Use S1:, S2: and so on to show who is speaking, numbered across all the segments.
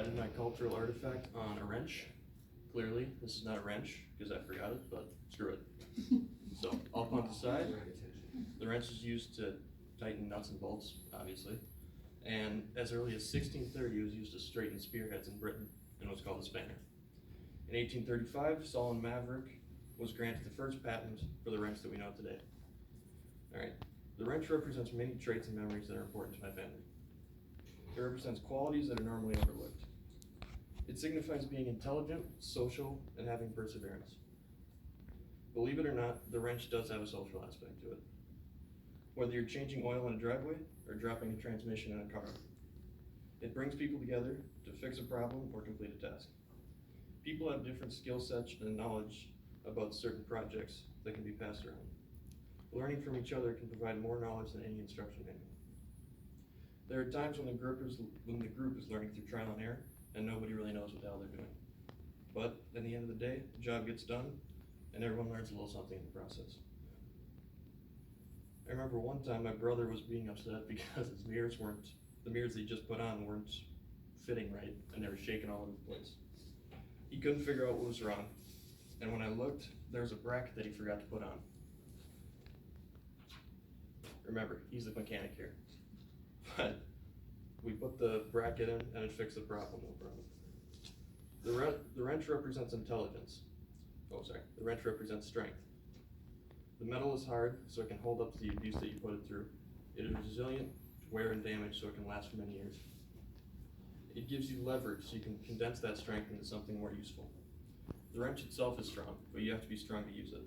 S1: I did my cultural artifact on a wrench. Clearly, this is not a wrench because I forgot it, but screw it. So, all pumped aside, the wrench is used to tighten nuts and bolts, obviously. And as early as 1630, it was used to straighten spearheads in Britain and was called a spanner. In 1835, Solomon Maverick was granted the first patent for the wrench that we know today. Alright, the wrench represents many traits and memories that are important to my family. It represents qualities that are normally overlooked. It signifies being intelligent, social, and having perseverance. Believe it or not, the wrench does have a social aspect to it. Whether you're changing oil in a driveway or dropping a transmission in a car, it brings people together to fix a problem or complete a task. People have different skill sets and knowledge about certain projects that can be passed around. Learning from each other can provide more knowledge than any instruction manual. There are times when the group is learning through trial and error, and nobody really knows what the hell they're doing. But at the end of the day, the job gets done, and everyone learns a little something in the process. I remember one time my brother was being upset because his the mirrors he just put on weren't fitting right, and they were shaking all over the place. He couldn't figure out what was wrong, and when I looked, there was a bracket that he forgot to put on. Remember, he's the mechanic here. But we put the bracket in and it fixed the problem, no problem. The wrench represents intelligence. The wrench represents strength. The metal is hard, so it can hold up to the abuse that you put it through. It is resilient to wear and damage, so it can last for many years. It gives you leverage, so you can condense that strength into something more useful. The wrench itself is strong, but you have to be strong to use it.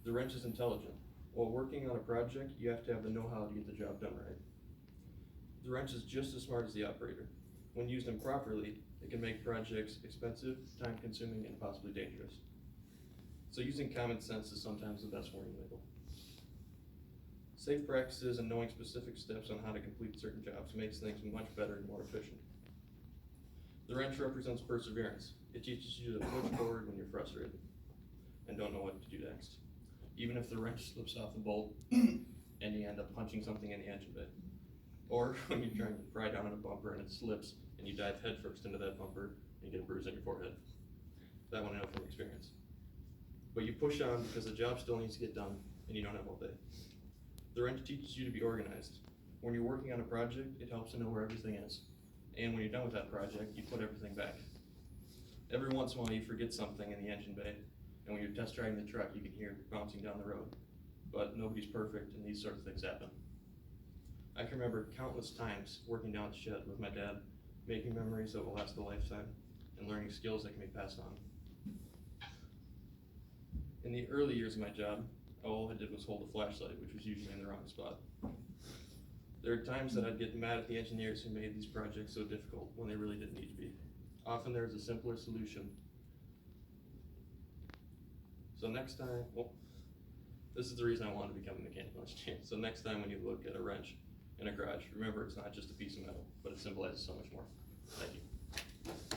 S1: The wrench is intelligent. While working on a project, you have to have the know-how to get the job done right. The wrench is just as smart as the operator. When used improperly, it can make projects expensive, time-consuming, and possibly dangerous. So using common sense is sometimes the best warning label. Safe practices and knowing specific steps on how to complete certain jobs makes things much better and more efficient. The wrench represents perseverance. It teaches you to push forward when you're frustrated and don't know what to do next. Even if the wrench slips off the bolt and you end up punching something in the engine bay. Or when you're trying to pry down on a bumper and it slips and you dive headfirst into that bumper and you get a bruise on your forehead. That one I know from experience. But you push on because the job still needs to get done and you don't have all day. The wrench teaches you to be organized. When you're working on a project, it helps to know where everything is. And when you're done with that project, you put everything back. Every once in a while you forget something in the engine bay, and when you're test driving the truck, you can hear it bouncing down the road. But nobody's perfect, and these sorts of things happen. I can remember countless times working down the shed with my dad, making memories that will last a lifetime, and learning skills that can be passed on. In the early years of my job, all I did was hold a flashlight, which was usually in the wrong spot. There are times that I'd get mad at the engineers who made these projects so difficult when they really didn't need to be. Often there's a simpler solution. So next time, this is the reason I wanted to become a mechanical engineer. So next time when you look at a wrench in a garage, remember it's not just a piece of metal, but it symbolizes so much more. Thank you.